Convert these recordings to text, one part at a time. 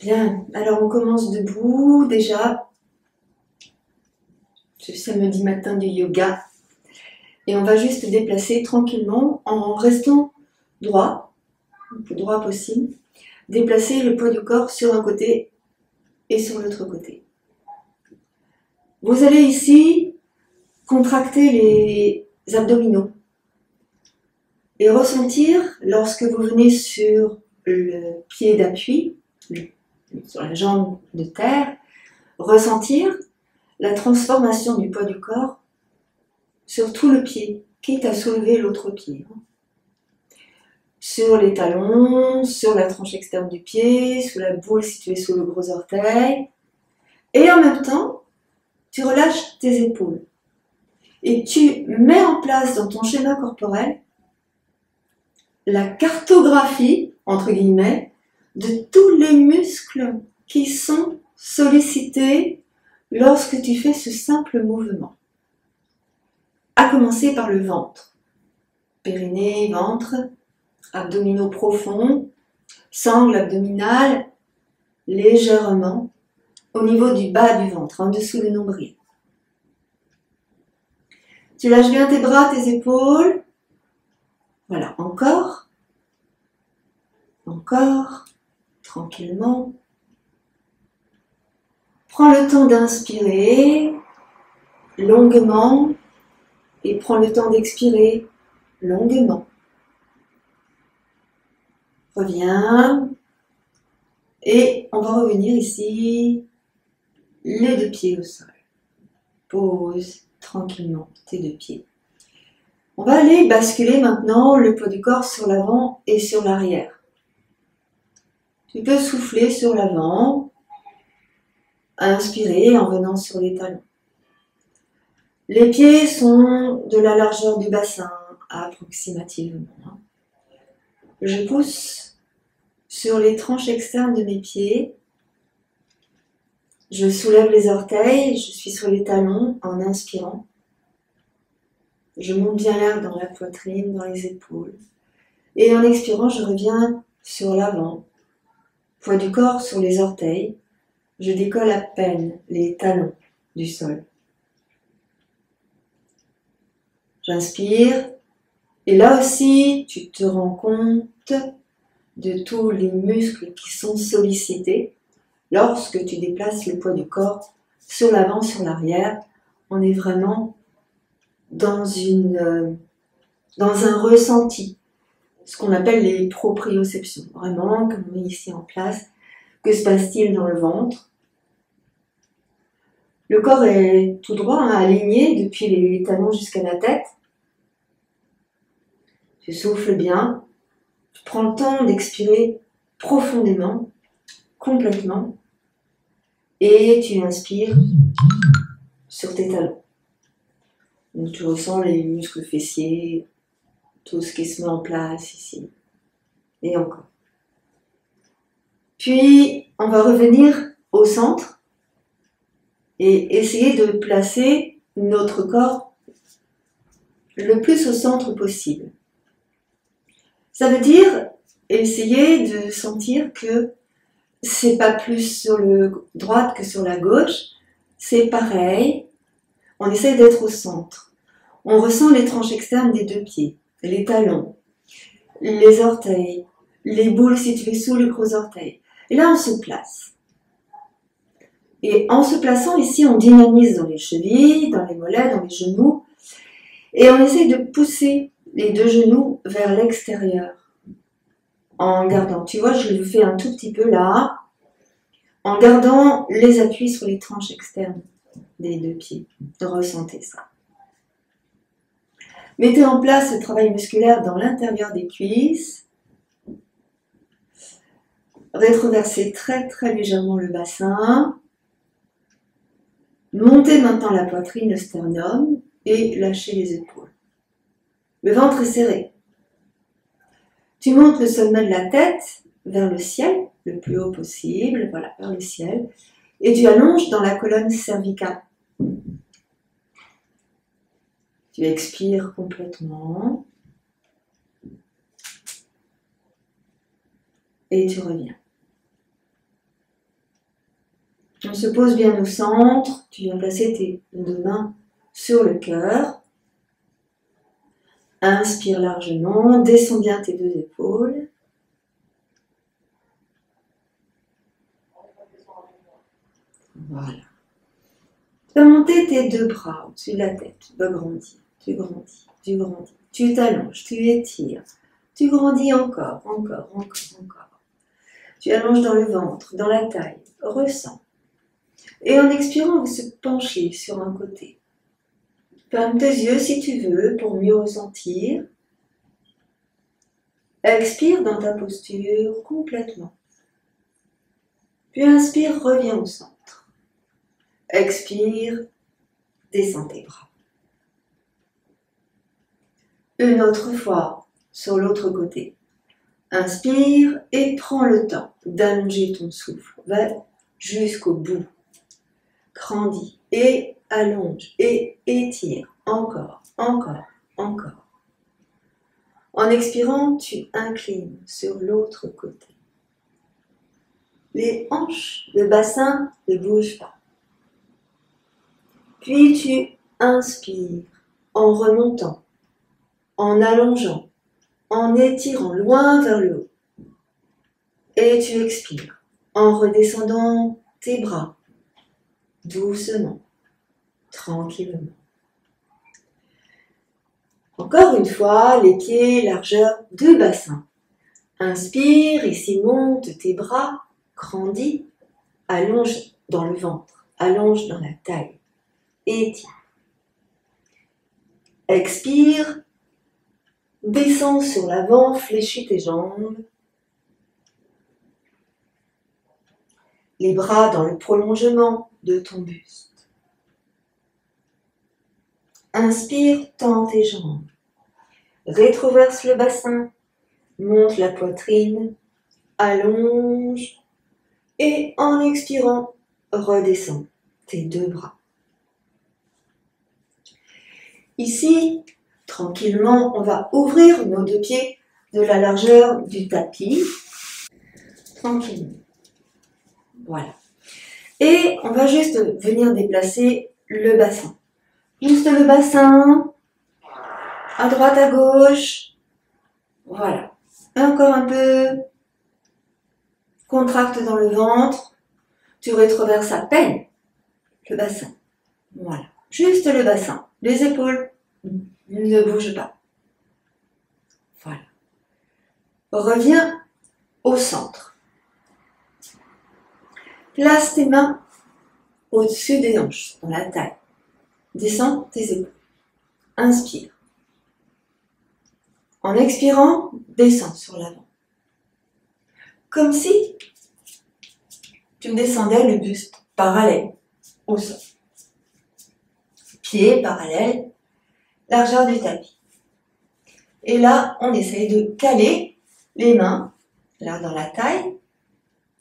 Bien, alors on commence debout déjà. Ce samedi matin du yoga. Et on va juste déplacer tranquillement en restant droit, le plus droit possible. Déplacer le poids du corps sur un côté et sur l'autre côté. Vous allez ici contracter les abdominaux et ressentir lorsque vous venez sur le pied d'appui, sur la jambe de terre, ressentir la transformation du poids du corps sur tout le pied, quitte à soulever l'autre pied. Sur les talons, sur la tranche externe du pied, sous la boule située sous le gros orteil. Et en même temps, tu relâches tes épaules. Et tu mets en place dans ton schéma corporel la cartographie, entre guillemets, de tous les muscles qui sont sollicités lorsque tu fais ce simple mouvement. À commencer par le ventre. Périnée, ventre, abdominaux profonds, sangle abdominale, légèrement au niveau du bas du ventre, en dessous du nombril. Tu lâches bien tes bras, tes épaules. Voilà, encore, tranquillement. Prends le temps d'inspirer longuement et prends le temps d'expirer longuement. Reviens et on va revenir ici, les deux pieds au sol. Pose tranquillement tes deux pieds. On va aller basculer maintenant le poids du corps sur l'avant et sur l'arrière. Tu peux souffler sur l'avant, inspirer en venant sur les talons. Les pieds sont de la largeur du bassin, approximativement. Je pousse sur les tranches externes de mes pieds. Je soulève les orteils, je suis sur les talons en inspirant. Je monte bien l'air dans la poitrine, dans les épaules. Et en expirant, je reviens sur l'avant. Poids du corps sur les orteils. Je décolle à peine les talons du sol. J'inspire. Et là aussi, tu te rends compte de tous les muscles qui sont sollicités lorsque tu déplaces le poids du corps sur l'avant, sur l'arrière. On est vraiment dans un ressenti, ce qu'on appelle les proprioceptions. Vraiment, comme on met ici en place, que se passe-t-il dans le ventre? Le corps est tout droit, aligné depuis les talons jusqu'à la tête. Tu souffles bien, tu prends le temps d'expirer profondément, complètement, et tu inspires sur tes talons. Donc tu ressens les muscles fessiers, tout ce qui se met en place ici, et encore. Puis on va revenir au centre et essayer de placer notre corps le plus au centre possible. Ça veut dire essayer de sentir que c'est pas plus sur la droite que sur la gauche, c'est pareil. On essaie d'être au centre. On ressent les tranches externes des deux pieds, les talons, les orteils, les boules situées sous les gros orteils. Et là, on se place. Et en se plaçant ici, on dynamise dans les chevilles, dans les mollets, dans les genoux. Et on essaie de pousser les deux genoux vers l'extérieur. En gardant, tu vois, je le fais un tout petit peu là, en gardant les appuis sur les tranches externes des deux pieds. Ressentez ça. Mettez en place ce travail musculaire dans l'intérieur des cuisses. Rétroversez très très légèrement le bassin. Montez maintenant la poitrine, le sternum et lâchez les épaules. Le ventre est serré. Tu montes le sommet de la tête vers le ciel, le plus haut possible, voilà, vers le ciel, et tu allonges dans la colonne cervicale. Tu expires complètement et tu reviens. On se pose bien au centre, tu viens placer tes deux mains sur le cœur. Inspire largement, descends bien tes deux épaules. Voilà. Tu vas monter tes deux bras au-dessus de la tête, tu vas grandir, tu grandis, tu grandis. Tu t'allonges, tu étires, tu grandis encore. Tu allonges dans le ventre, dans la taille, ressens. Et en expirant, on va se pencher sur un côté. Ferme tes yeux si tu veux pour mieux ressentir. Expire dans ta posture complètement. Puis inspire, reviens au centre. Expire, descends tes bras. Une autre fois, sur l'autre côté. Inspire et prends le temps d'allonger ton souffle. Va jusqu'au bout. Grandis et allonge et étire. Encore. En expirant, tu inclines sur l'autre côté. Les hanches, le bassin ne bougent pas. Puis tu inspires en remontant, en allongeant, en étirant loin vers le haut. Et tu expires en redescendant tes bras, doucement, tranquillement. Encore une fois, les pieds largeur du bassin. Inspire, ici monte tes bras, grandis, allonge dans le ventre, allonge dans la taille, étire. Expire, descends sur l'avant, fléchis tes jambes. Les bras dans le prolongement de ton buste. Inspire, tends tes jambes. Rétroverse le bassin, monte la poitrine, allonge et en expirant, redescends tes deux bras. Ici, tranquillement, on va ouvrir nos deux pieds de la largeur du tapis. Tranquillement. Voilà. Et on va juste venir déplacer le bassin. Juste le bassin, à droite, à gauche. Voilà. Et encore un peu. Contracte dans le ventre. Tu rétroverses à peine le bassin. Voilà. Juste le bassin. Les épaules ne bougent pas. Voilà. Reviens au centre. Place tes mains au-dessus des hanches, dans la taille. Descends tes épaules. Inspire. En expirant, descends sur l'avant. Comme si tu descendais le buste parallèle au sol. Pieds parallèles, largeur du tapis. Et là, on essaye de caler les mains là dans la taille,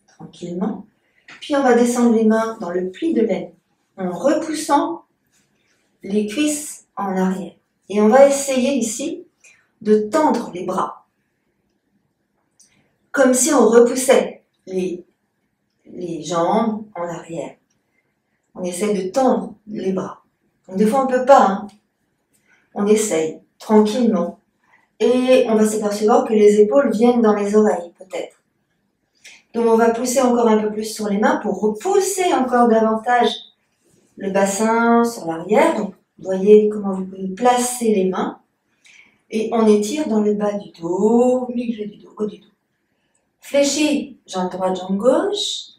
tranquillement. Puis on va descendre les mains dans le pli de l'aine en repoussant les cuisses en arrière. Et on va essayer ici de tendre les bras. Comme si on repoussait les jambes en arrière. On essaie de tendre les bras. Donc des fois on ne peut pas. Hein. On essaye tranquillement. Et on va s'apercevoir que les épaules viennent dans les oreilles peut-être. Donc on va pousser encore un peu plus sur les mains pour repousser encore davantage le bassin sur l'arrière. Donc vous voyez comment vous pouvez placer les mains. Et on étire dans le bas du dos, milieu du dos, haut du dos. Fléchis, jambe droite, jambe gauche.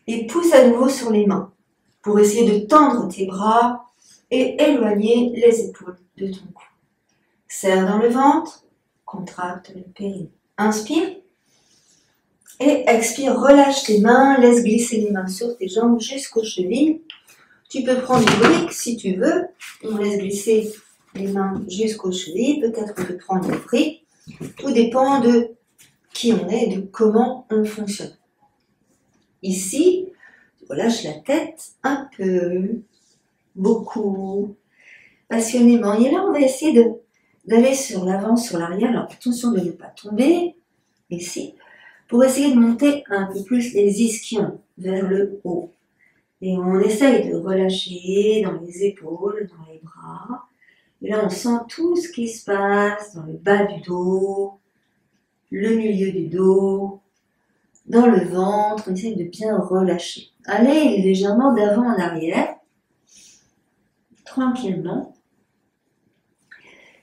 Et pousse à nouveau sur les mains pour essayer de tendre tes bras et éloigner les épaules de ton cou. Serre dans le ventre, contracte le périnée. Inspire. Et expire, relâche tes mains, laisse glisser les mains sur tes jambes jusqu'aux chevilles. Tu peux prendre une brique si tu veux. On laisse glisser les mains jusqu'aux chevilles. Peut-être qu'on peut prendre une brique. Tout dépend de qui on est et de comment on fonctionne. Ici, tu relâches la tête un peu, beaucoup, passionnément. Et là, on va essayer d'aller sur l'avant, sur l'arrière. Alors attention de ne pas tomber. Ici. Pour essayer de monter un peu plus les ischions vers le haut. Et on essaye de relâcher dans les épaules, dans les bras. Et là, on sent tout ce qui se passe dans le bas du dos, le milieu du dos, dans le ventre. On essaye de bien relâcher. Allez légèrement d'avant en arrière, tranquillement.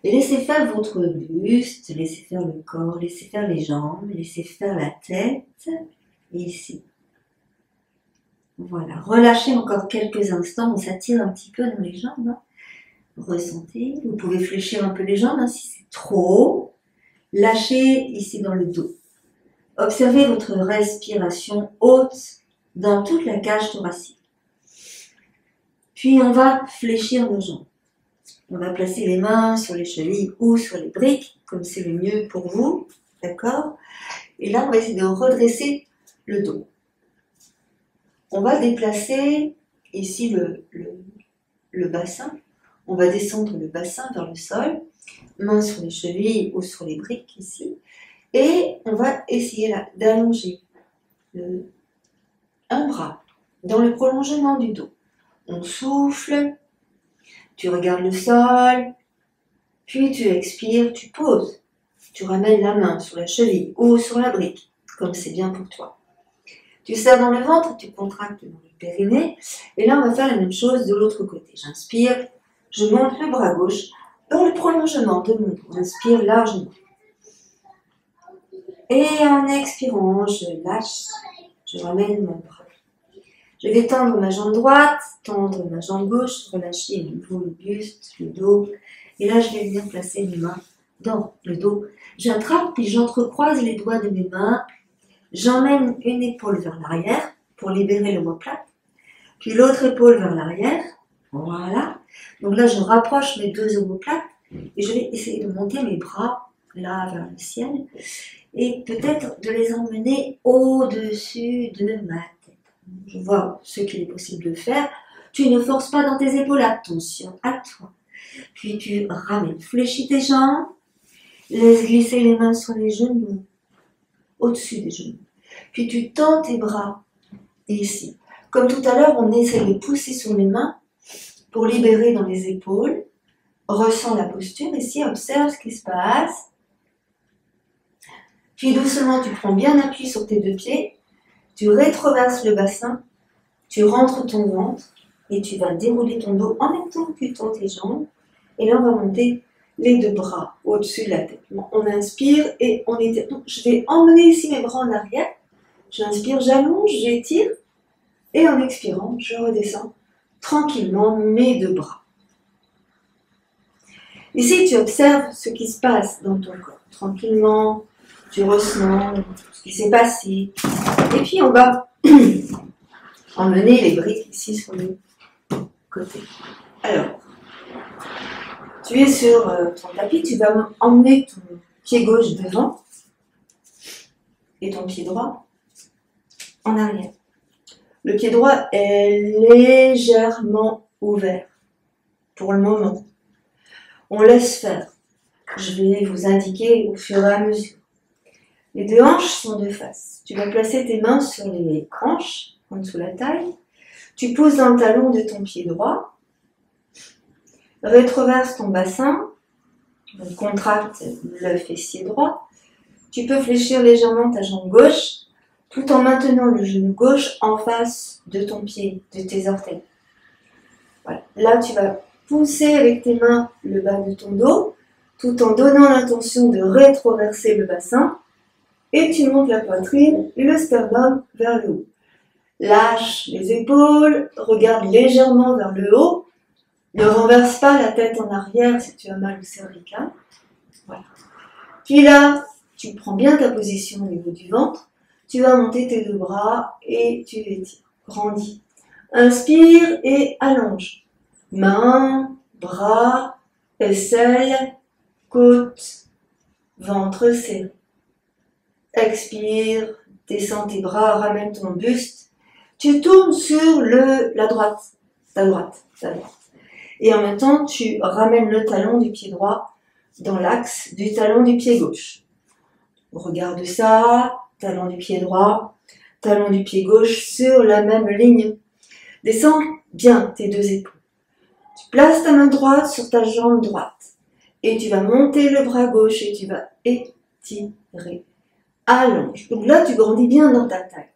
Et laissez faire votre buste, laissez faire le corps, laissez faire les jambes, laissez faire la tête, ici. Voilà, relâchez encore quelques instants, on s'attire un petit peu dans les jambes. Hein. Ressentez, vous pouvez fléchir un peu les jambes hein, si c'est trop haut. Lâchez ici dans le dos. Observez votre respiration haute dans toute la cage thoracique. Puis on va fléchir nos jambes. On va placer les mains sur les chevilles ou sur les briques, comme c'est le mieux pour vous, d'accord? Et là, on va essayer de redresser le dos. On va déplacer ici le bassin. On va descendre le bassin vers le sol, mains sur les chevilles ou sur les briques ici. Et on va essayer d'allonger un bras dans le prolongement du dos. On souffle. Tu regardes le sol, puis tu expires, tu poses. Tu ramènes la main sur la cheville ou sur la brique, comme c'est bien pour toi. Tu serres dans le ventre, tu contractes dans le périnée. Et là, on va faire la même chose de l'autre côté. J'inspire, je monte le bras gauche dans le prolongement de mon dos. J'inspire largement. Et en expirant, je lâche, je ramène mon bras. Je vais tendre ma jambe droite, tendre ma jambe gauche, relâcher à nouveau le buste, le dos. Et là, je vais venir placer mes mains dans le dos. J'attrape puis j'entrecroise les doigts de mes mains. J'emmène une épaule vers l'arrière pour libérer l'omoplate. Puis l'autre épaule vers l'arrière. Voilà. Donc là, je rapproche mes deux omoplates et je vais essayer de monter mes bras là vers le ciel et peut-être de les emmener au-dessus de ma tête. Je vois ce qu'il est possible de faire. Tu ne forces pas dans tes épaules, attention à toi. Puis tu ramènes, fléchis tes jambes, laisse glisser les mains sur les genoux, au-dessus des genoux. Puis tu tends tes bras ici. Comme tout à l'heure, on essaie de pousser sur les mains pour libérer dans les épaules. Ressens la posture ici, observe ce qui se passe. Puis doucement, tu prends bien appui sur tes deux pieds. Tu rétroverses le bassin, tu rentres ton ventre et tu vas dérouler ton dos en même temps que tu tends tes jambes. Et là, on va monter les deux bras au-dessus de la tête. On inspire et on étire. Donc, je vais emmener ici mes bras en arrière. J'inspire, j'allonge, j'étire. Et en expirant, je redescends tranquillement mes deux bras. Ici, tu observes ce qui se passe dans ton corps. Tranquillement, tu ressens ce qui s'est passé. Et puis, on va emmener les briques ici sur le côté. Alors, tu es sur ton tapis, tu vas emmener ton pied gauche devant et ton pied droit en arrière. Le pied droit est légèrement ouvert pour le moment. On laisse faire. Je vais vous indiquer au fur et à mesure. Les deux hanches sont de face. Tu vas placer tes mains sur les hanches, en dessous de la taille. Tu poses dans le talon de ton pied droit. Rétroverse ton bassin. Contracte le fessier droit. Tu peux fléchir légèrement ta jambe gauche, tout en maintenant le genou gauche en face de ton pied, de tes orteils. Voilà. Là, tu vas pousser avec tes mains le bas de ton dos, tout en donnant l'intention de rétroverser le bassin. Et tu montes la poitrine, le sternum vers le haut. Lâche les épaules, regarde légèrement vers le haut. Ne renverse pas la tête en arrière si tu as mal au cervical. Voilà. Puis là, tu prends bien ta position au niveau du ventre. Tu vas monter tes deux bras et tu étires. Grandis. Inspire et allonge. Mains, bras, aisselles, côtes, ventre serré. Expire, descends tes bras, ramène ton buste. Tu tournes sur ta droite. Et en même temps, tu ramènes le talon du pied droit dans l'axe du talon du pied gauche. Regarde ça, talon du pied droit, talon du pied gauche sur la même ligne. Descends bien tes deux épaules. Tu places ta main droite sur ta jambe droite. Et tu vas monter le bras gauche et tu vas étirer. Allonge. Donc là, tu grandis bien dans ta taille.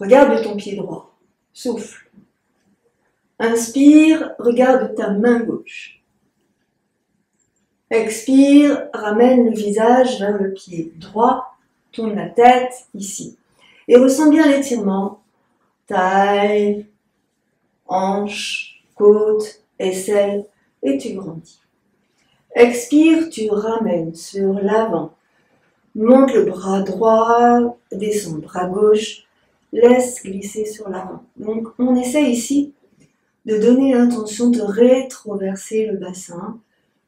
Regarde ton pied droit. Souffle. Inspire, regarde ta main gauche. Expire, ramène le visage vers le pied droit. Tourne la tête ici. Et ressens bien l'étirement. Taille, hanche, côte, aisselle. Et tu grandis. Expire, tu ramènes sur l'avant. Monte le bras droit, descends le bras gauche, laisse glisser sur l'avant. Donc on essaie ici de donner l'intention de rétroverser le bassin.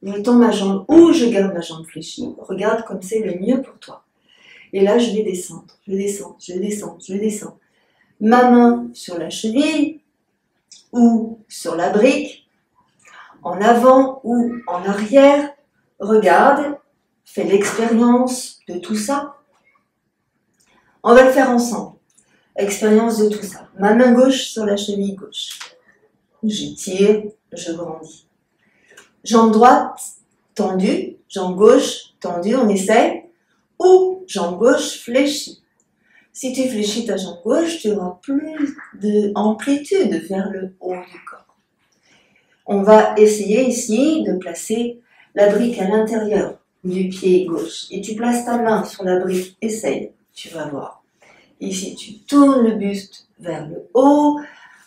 Je tends ma jambe ou je garde ma jambe fléchie. Regarde comme c'est le mieux pour toi. Et là je vais descendre, je descends, je descends, je descends. Ma main sur la cheville ou sur la brique. En avant ou en arrière, regarde, fais l'expérience de tout ça. On va le faire ensemble. Expérience de tout ça. Ma main gauche sur la cheville gauche. J'étire, je grandis. Jambe droite tendue, jambe gauche tendue, on essaye. Ou jambe gauche fléchie. Si tu fléchis ta jambe gauche, tu auras plus d'amplitude vers le haut du corps. On va essayer ici de placer la brique à l'intérieur du pied gauche. Et tu places ta main sur la brique, essaye, tu vas voir. Ici, tu tournes le buste vers le haut.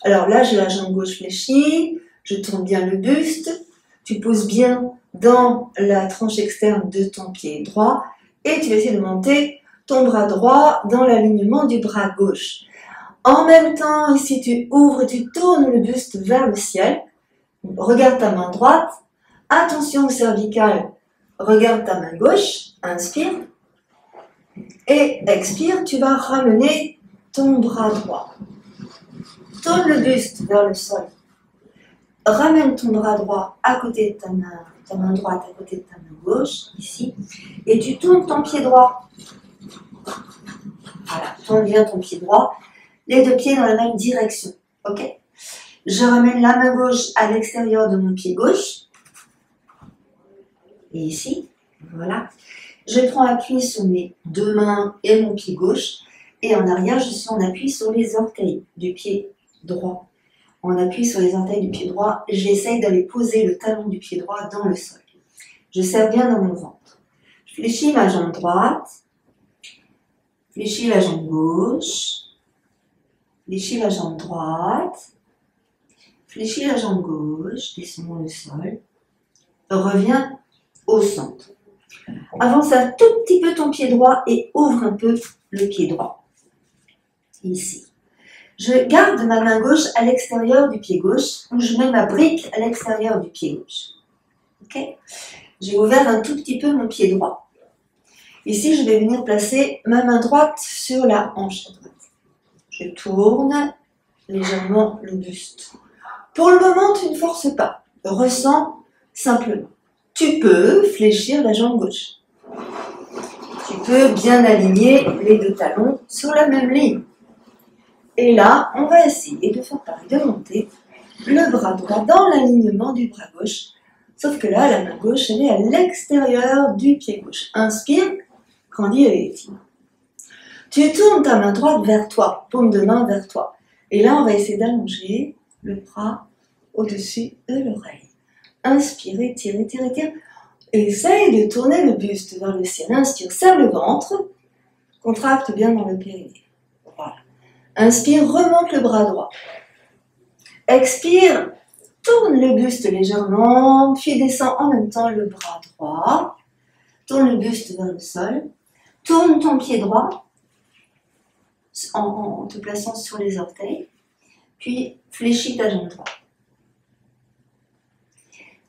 Alors là, j'ai la jambe gauche fléchie, je tourne bien le buste. Tu poses bien dans la tranche externe de ton pied droit et tu vas essayer de monter ton bras droit dans l'alignement du bras gauche. En même temps, ici, tu ouvres, tu tournes le buste vers le ciel. Regarde ta main droite, attention au cervical, regarde ta main gauche, inspire, et expire, tu vas ramener ton bras droit. Tourne le buste vers le sol, ramène ton bras droit à côté de ta main droite à côté de ta main gauche, ici, et tu tournes ton pied droit. Voilà, tourne bien ton pied droit, les deux pieds dans la même direction, ok ? Je ramène la main gauche à l'extérieur de mon pied gauche. Et ici, voilà. Je prends appui sur mes deux mains et mon pied gauche. Et en arrière, je suis en appui sur les orteils du pied droit. En appui sur les orteils du pied droit, j'essaye d'aller poser le talon du pied droit dans le sol. Je serre bien dans mon ventre. Je fléchis ma jambe droite. Fléchis la jambe gauche. Fléchis la jambe droite. Fléchis la jambe gauche, descends le sol, reviens au centre. Avance un tout petit peu ton pied droit et ouvre un peu le pied droit. Ici. Je garde ma main gauche à l'extérieur du pied gauche, ou je mets ma brique à l'extérieur du pied gauche. Ok ? J'ai ouvert un tout petit peu mon pied droit. Ici, je vais venir placer ma main droite sur la hanche droite. Je tourne légèrement le buste. Pour le moment, tu ne forces pas. Ressens simplement. Tu peux fléchir la jambe gauche. Tu peux bien aligner les deux talons sur la même ligne. Et là, on va essayer de faire pareil, de monter le bras droit dans l'alignement du bras gauche. Sauf que là, la main gauche, elle est à l'extérieur du pied gauche. Inspire, grandis et étire. Tu tournes ta main droite vers toi, paume de main vers toi. Et là, on va essayer d'allonger le bras au-dessus de l'oreille. Inspire, étire, étire, étire. Essaye de tourner le buste vers le ciel. Inspire, serre le ventre. Contracte bien dans le périnée. Voilà. Inspire, remonte le bras droit. Expire, tourne le buste légèrement, puis descends en même temps le bras droit. Tourne le buste vers le sol. Tourne ton pied droit en te plaçant sur les orteils. Puis fléchis ta jambe droite.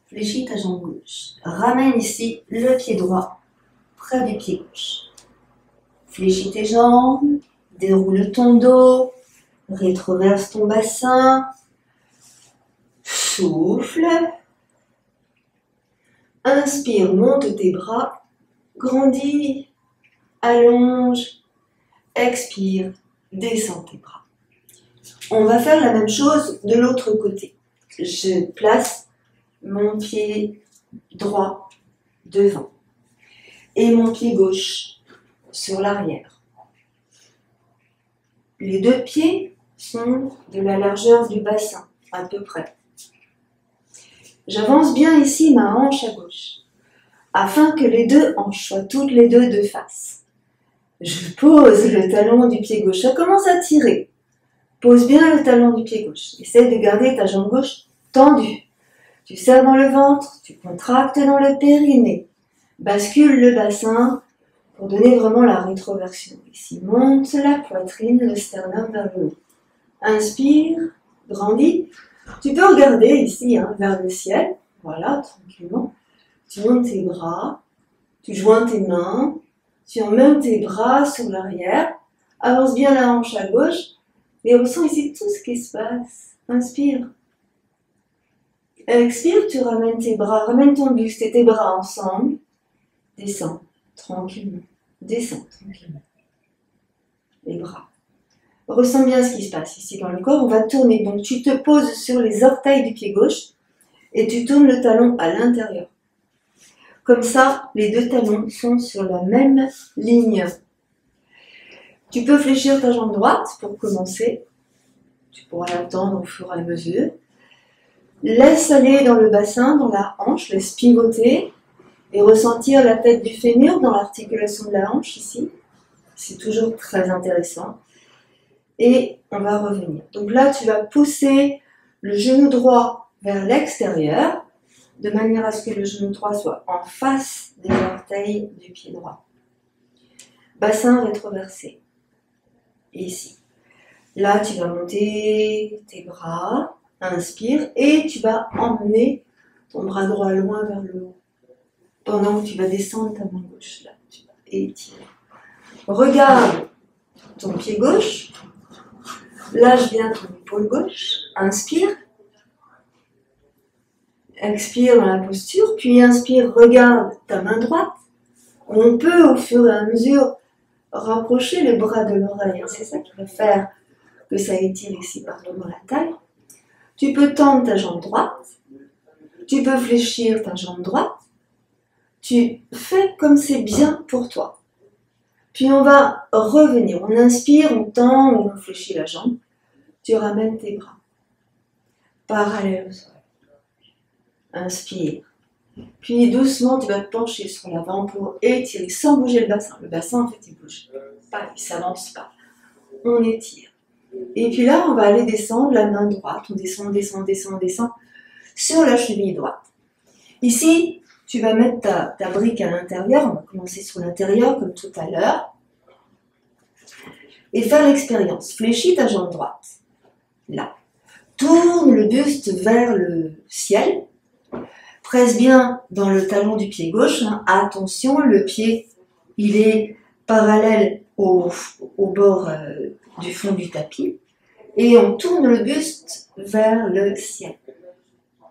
Fléchis ta jambe gauche. Ramène ici le pied droit près du pied gauche. Fléchis tes jambes, déroule ton dos, rétroverse ton bassin, souffle. Inspire, monte tes bras, grandis, allonge, expire, descends tes bras. On va faire la même chose de l'autre côté. Je place mon pied droit devant et mon pied gauche sur l'arrière. Les deux pieds sont de la largeur du bassin, à peu près. J'avance bien ici ma hanche à gauche, afin que les deux hanches soient toutes les deux de face. Je pose le talon du pied gauche, ça commence à tirer. Pose bien le talon du pied gauche. Essaie de garder ta jambe gauche tendue. Tu serres dans le ventre, tu contractes dans le périnée. Bascule le bassin pour donner vraiment la rétroversion. Ici, monte la poitrine, le sternum vers le haut. Inspire, grandis. Tu peux regarder ici vers le ciel. Voilà, tranquillement. Tu montes tes bras, tu joins tes mains, tu emmènes tes bras sur l'arrière. Avance bien la hanche à gauche. Et ressens ici tout ce qui se passe. Inspire. Expire, tu ramènes tes bras, ramène ton buste et tes bras ensemble. Descends tranquillement. Descends tranquillement. Les bras. Ressens bien ce qui se passe ici dans le corps. On va tourner. Donc tu te poses sur les orteils du pied gauche et tu tournes le talon à l'intérieur. Comme ça, les deux talons sont sur la même ligne. Tu peux fléchir ta jambe droite pour commencer. Tu pourras l'attendre au fur et à mesure. Laisse aller dans le bassin, dans la hanche, laisse pivoter et ressentir la tête du fémur dans l'articulation de la hanche ici. C'est toujours très intéressant. Et on va revenir. Donc là, tu vas pousser le genou droit vers l'extérieur de manière à ce que le genou droit soit en face des orteils du pied droit. Bassin rétroversé. Ici. Là, tu vas monter tes bras, inspire, et tu vas emmener ton bras droit loin vers le haut. Pendant que tu vas descendre ta main gauche, là, tu vas étirer. Regarde ton pied gauche, lâche bien ton épaule gauche, inspire, expire dans la posture, puis inspire, regarde ta main droite. On peut, au fur et à mesure, rapprocher les bras de l'oreille. C'est ça qui va faire que ça étire ici partout dans la taille. Tu peux tendre ta jambe droite. Tu peux fléchir ta jambe droite. Tu fais comme c'est bien pour toi. Puis on va revenir. On inspire, on tend ou on fléchit la jambe. Tu ramènes tes bras. Parallèle au sol. Inspire. Puis doucement, tu vas te pencher sur l'avant pour étirer sans bouger le bassin. Le bassin, en fait, il bouge pas, il ne s'avance pas. On étire. Et puis là, on va aller descendre la main droite. On descend, on descend, on descend, on descend sur la cheville droite. Ici, tu vas mettre ta brique à l'intérieur. On va commencer sur l'intérieur, comme tout à l'heure. Et faire l'expérience. Fléchis ta jambe droite. Là. Tourne le buste vers le ciel. Presse bien dans le talon du pied gauche. Attention, le pied, il est parallèle au bord du fond du tapis. Et on tourne le buste vers le ciel.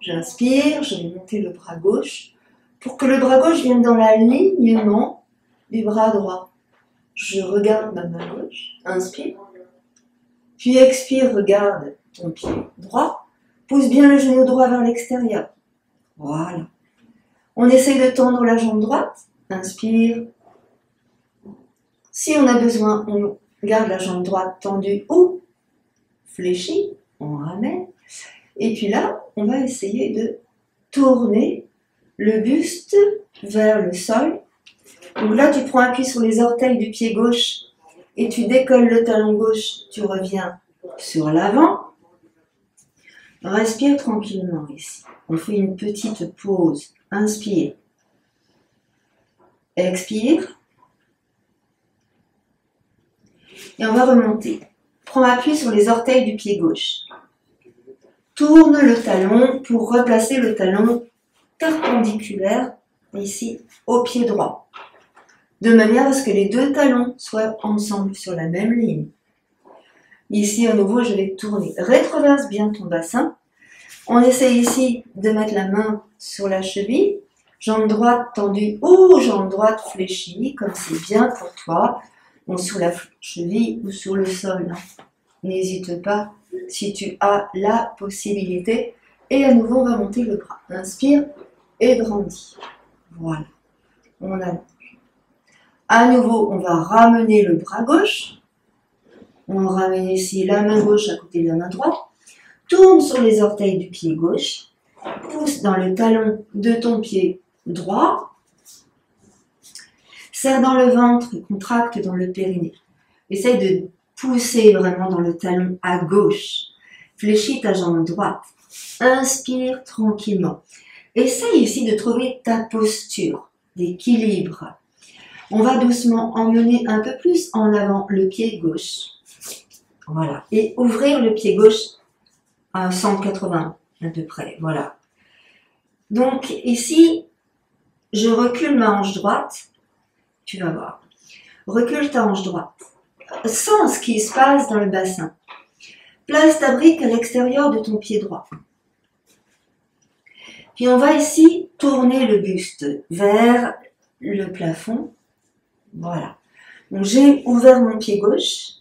J'inspire, je vais monter le bras gauche pour que le bras gauche vienne dans l'alignement du bras droit. Je regarde ma main gauche, inspire. Puis expire, regarde ton pied droit. Pousse bien le genou droit vers l'extérieur. Voilà. On essaye de tendre la jambe droite. Inspire. Si on a besoin, on garde la jambe droite tendue ou fléchie. On ramène. Et puis là, on va essayer de tourner le buste vers le sol. Donc là, tu prends appui sur les orteils du pied gauche et tu décolles le talon gauche. Tu reviens sur l'avant. Respire tranquillement ici. On fait une petite pause. Inspire. Expire. Et on va remonter. Prends appui sur les orteils du pied gauche. Tourne le talon pour replacer le talon perpendiculaire ici au pied droit. De manière à ce que les deux talons soient ensemble sur la même ligne. Ici, à nouveau, je vais tourner. Rétroverse bien ton bassin. On essaye ici de mettre la main sur la cheville. Jambe droite tendue ou jambe droite fléchie, comme c'est bien pour toi. Bon, sur la cheville ou sur le sol. n'hésite pas si tu as la possibilité. Et à nouveau, on va monter le bras. Inspire et grandis. Voilà. On allonge. À nouveau, on va ramener le bras gauche. On ramène ici la main gauche à côté de la main droite. Tourne sur les orteils du pied gauche. Pousse dans le talon de ton pied droit. Serre dans le ventre et contracte dans le périnée. Essaye de pousser vraiment dans le talon à gauche. Fléchis ta jambe droite. Inspire tranquillement. Essaye ici de trouver ta posture d'équilibre. On va doucement emmener un peu plus en avant le pied gauche. Voilà. Et ouvrir le pied gauche à 180 à peu près. Voilà. Donc ici, je recule ma hanche droite. Tu vas voir. Recule ta hanche droite. Sens ce qui se passe dans le bassin. Place ta brique à l'extérieur de ton pied droit. Puis on va ici tourner le buste vers le plafond. Voilà. Donc j'ai ouvert mon pied gauche.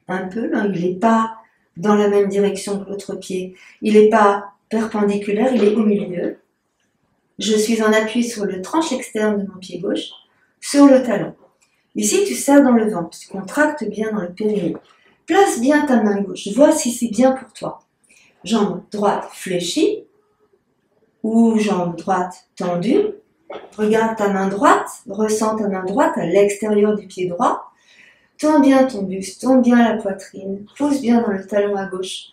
Un peu, là, il n'est pas dans la même direction que l'autre pied. Il n'est pas perpendiculaire, il est au milieu. Je suis en appui sur le tranche externe de mon pied gauche, sur le talon. Ici, tu serres dans le ventre, tu contractes bien dans le périnée. Place bien ta main gauche, vois si c'est bien pour toi. Jambe droite fléchie ou jambe droite tendue. Regarde ta main droite, ressens ta main droite à l'extérieur du pied droit. Tends bien ton buste, tends bien la poitrine, pousse bien dans le talon à gauche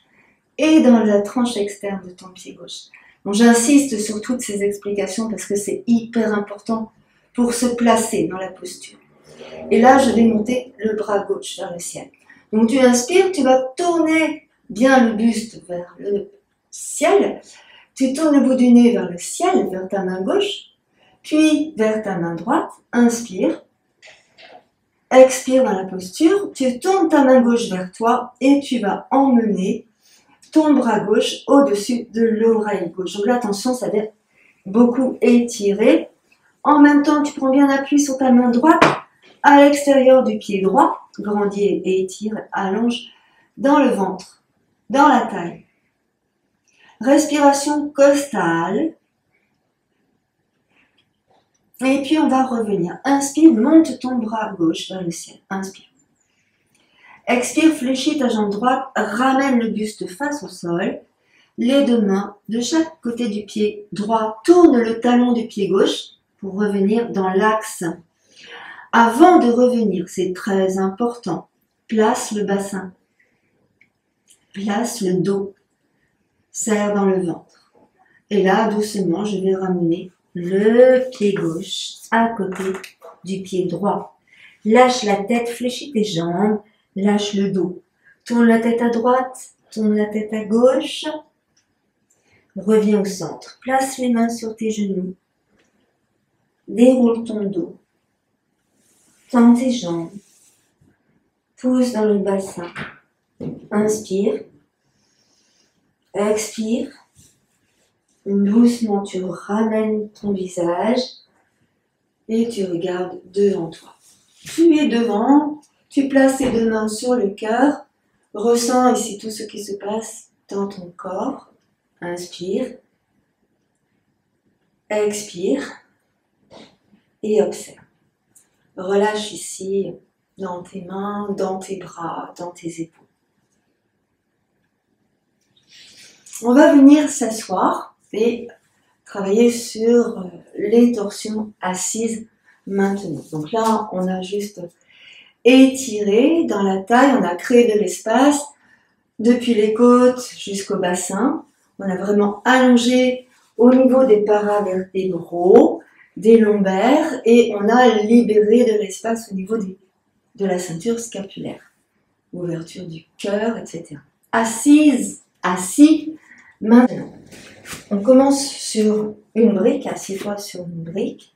et dans la tranche externe de ton pied gauche. Donc j'insiste sur toutes ces explications parce que c'est hyper important pour se placer dans la posture. Et là, je vais monter le bras gauche vers le ciel. Donc tu inspires, tu vas tourner bien le buste vers le ciel. Tu tournes le bout du nez vers le ciel, vers ta main gauche, puis vers ta main droite. Inspire. Expire dans la posture. Tu tournes ta main gauche vers toi et tu vas emmener ton bras gauche au-dessus de l'oreille gauche. Donc là, attention, ça va être beaucoup étiré. En même temps, tu prends bien appui sur ta main droite à l'extérieur du pied droit. Grandis et étire, allonge dans le ventre, dans la taille. Respiration costale. Et puis on va revenir. Inspire, monte ton bras gauche vers le ciel. Inspire. Expire, fléchis ta jambe droite, ramène le buste face au sol. Les deux mains de chaque côté du pied droit. Tourne le talon du pied gauche pour revenir dans l'axe. Avant de revenir, c'est très important, place le bassin. Place le dos. Serre dans le ventre. Et là, doucement, je vais ramener le pied gauche à côté du pied droit. Lâche la tête, fléchis tes jambes, lâche le dos. Tourne la tête à droite, tourne la tête à gauche. Reviens au centre. Place les mains sur tes genoux. Déroule ton dos. Tends tes jambes. Pousse dans le bassin. Inspire. Expire. Doucement, tu ramènes ton visage et tu regardes devant toi. Tu es devant, tu places tes deux mains sur le cœur. Ressens ici tout ce qui se passe dans ton corps. Inspire. Expire. Et observe. Relâche ici dans tes mains, dans tes bras, dans tes épaules. On va venir s'asseoir et travailler sur les torsions assises maintenant. Donc là, on a juste étiré dans la taille, on a créé de l'espace depuis les côtes jusqu'au bassin. On a vraiment allongé au niveau des paravertébraux, des lombaires et on a libéré de l'espace au niveau de la ceinture scapulaire. Ouverture du cœur, etc. Assise, assis. Maintenant, on commence sur une brique, assieds-toi sur une brique.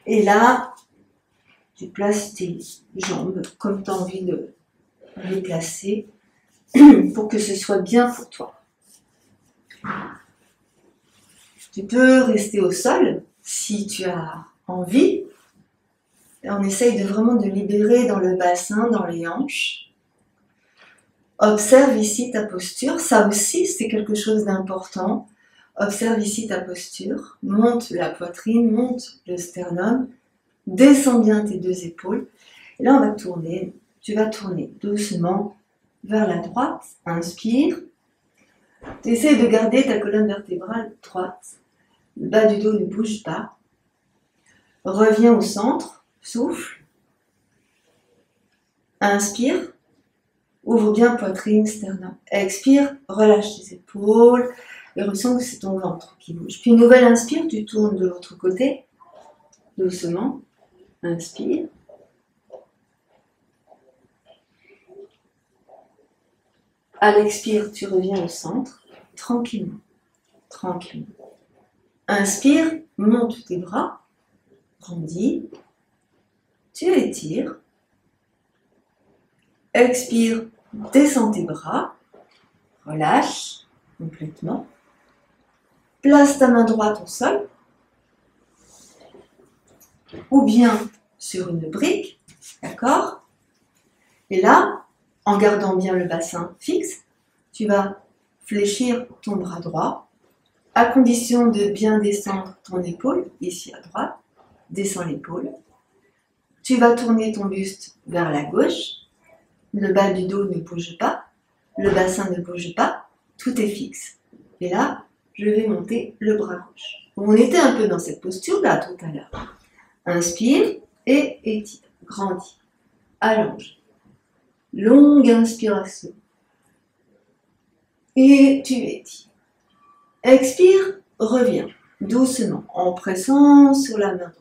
Et là, tu places tes jambes comme tu as envie de les placer pour que ce soit bien pour toi. Tu peux rester au sol si tu as envie. Et on essaye vraiment de libérer dans le bassin, dans les hanches. Observe ici ta posture. Ça aussi, c'est quelque chose d'important. Observe ici ta posture. Monte la poitrine, monte le sternum. Descends bien tes deux épaules. Et là, on va tourner. Tu vas tourner doucement vers la droite. Inspire. Tu essaies de garder ta colonne vertébrale droite. Le bas du dos ne bouge pas. Reviens au centre. Souffle. Inspire. Ouvre bien poitrine, sternum. Expire. Relâche tes épaules. Et ressens que c'est ton ventre qui bouge. Puis nouvelle inspire. Tu tournes de l'autre côté. Doucement. Inspire. À l'expire, tu reviens au centre, tranquillement, tranquillement. Inspire, monte tes bras, grandis, tu étires. Expire, descends tes bras, relâche complètement. Place ta main droite au sol, ou bien sur une brique, d'accord? Et là, en gardant bien le bassin fixe, tu vas fléchir ton bras droit, à condition de bien descendre ton épaule, ici à droite, descends l'épaule. Tu vas tourner ton buste vers la gauche, le bas du dos ne bouge pas, le bassin ne bouge pas, tout est fixe. Et là, je vais monter le bras gauche. On était un peu dans cette posture-là tout à l'heure. Inspire et étire, grandis, allonge. Longue inspiration. Et tu étires. Expire, reviens doucement en pressant sur la main droite.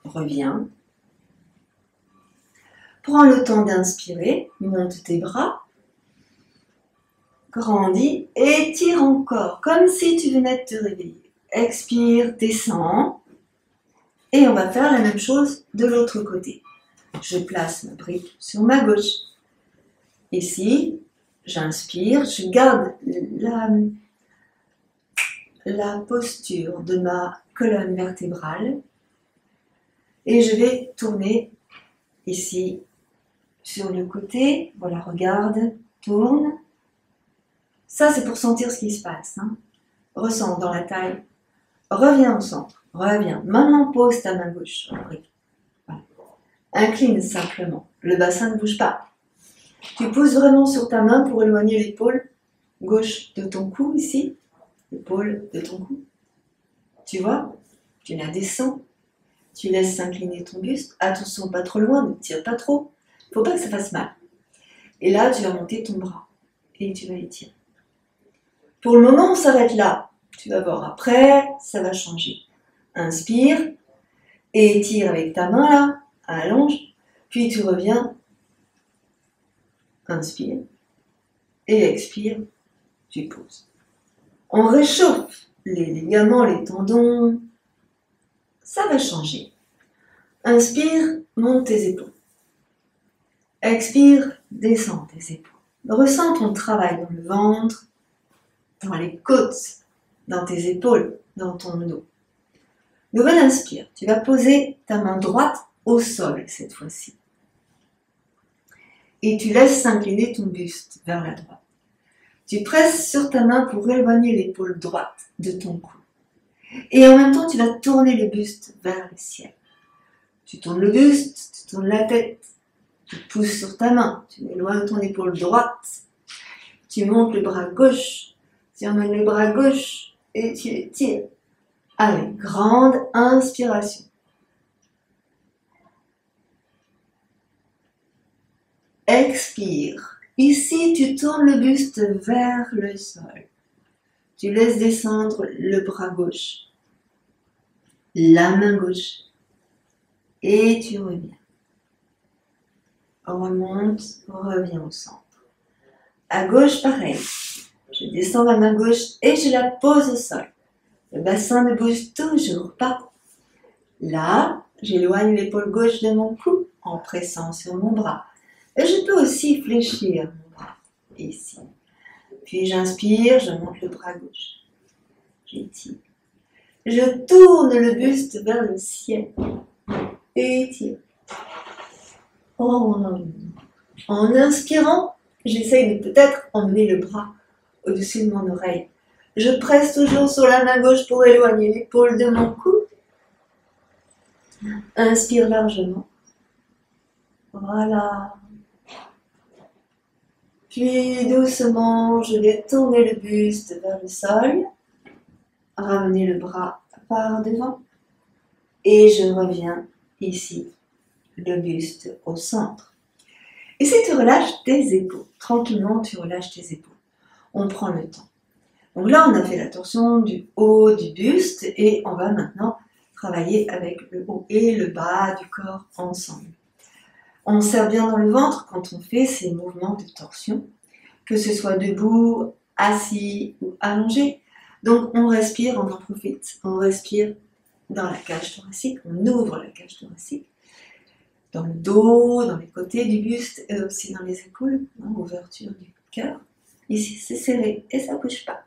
Reviens. Prends le temps d'inspirer, monte tes bras. Grandis, étire encore, comme si tu venais de te réveiller. Expire, descends. Et on va faire la même chose de l'autre côté. Je place ma brique sur ma gauche. Ici, j'inspire, je garde la posture de ma colonne vertébrale et je vais tourner ici sur le côté. Voilà, regarde, tourne. Ça, c'est pour sentir ce qui se passe. Hein. Ressens dans la taille. Reviens au centre. Reviens. Maintenant, pose ta main gauche sur la brique. Voilà. Incline simplement. Le bassin ne bouge pas. Tu poses vraiment sur ta main pour éloigner l'épaule gauche de ton cou, ici. L'épaule de ton cou. Tu vois? Tu la descends. Tu laisses s'incliner ton buste. Attention, pas trop loin, ne tire pas trop. Il ne faut pas que ça fasse mal. Et là, tu vas monter ton bras. Et tu vas étirer. Pour le moment, on s'arrête là. Tu vas voir après, ça va changer. Inspire. Et étire avec ta main là. Allonge. Puis tu reviens. Inspire. Et expire. Tu poses. On réchauffe les ligaments, les tendons. Ça va changer. Inspire, monte tes épaules. Expire, descends tes épaules. Ressens ton travail dans le ventre, dans les côtes, dans tes épaules, dans ton dos. Nouvelle inspire. Tu vas poser ta main droite au sol cette fois-ci. Et tu laisses s'incliner ton buste vers la droite. Tu presses sur ta main pour éloigner l'épaule droite de ton cou. Et en même temps, tu vas tourner le buste vers le ciel. Tu tournes le buste, tu tournes la tête, tu pousses sur ta main, tu éloignes ton épaule droite, tu montes le bras gauche, tu emmènes le bras gauche et tu étires. Allez, grande inspiration. Expire. Ici, tu tournes le buste vers le sol. Tu laisses descendre le bras gauche, la main gauche, et tu reviens. Remonte, reviens au centre. À gauche, pareil. Je descends ma main gauche et je la pose au sol. Le bassin ne bouge toujours pas. Là, j'éloigne l'épaule gauche de mon cou en pressant sur mon bras. Et je peux aussi fléchir mon bras, ici. Puis j'inspire, je monte le bras gauche. J'étire. Je tourne le buste vers le ciel. Étire. En inspirant, j'essaye de peut-être emmener le bras au-dessus de mon oreille. Je presse toujours sur la main gauche pour éloigner l'épaule de mon cou. Inspire largement. Voilà. Puis doucement, je vais tourner le buste vers le sol. Ramener le bras par devant. Et je reviens ici, le buste au centre. Et si tu relâches tes épaules, tranquillement tu relâches tes épaules. On prend le temps. Donc là, on a fait la torsion du haut du buste et on va maintenant travailler avec le haut et le bas du corps ensemble. On serre bien dans le ventre quand on fait ces mouvements de torsion, que ce soit debout, assis ou allongé. Donc on respire, on en profite. On respire dans la cage thoracique, on ouvre la cage thoracique, dans le dos, dans les côtés du buste et aussi dans les épaules, ouverture du cœur. Ici, c'est serré et ça ne bouge pas.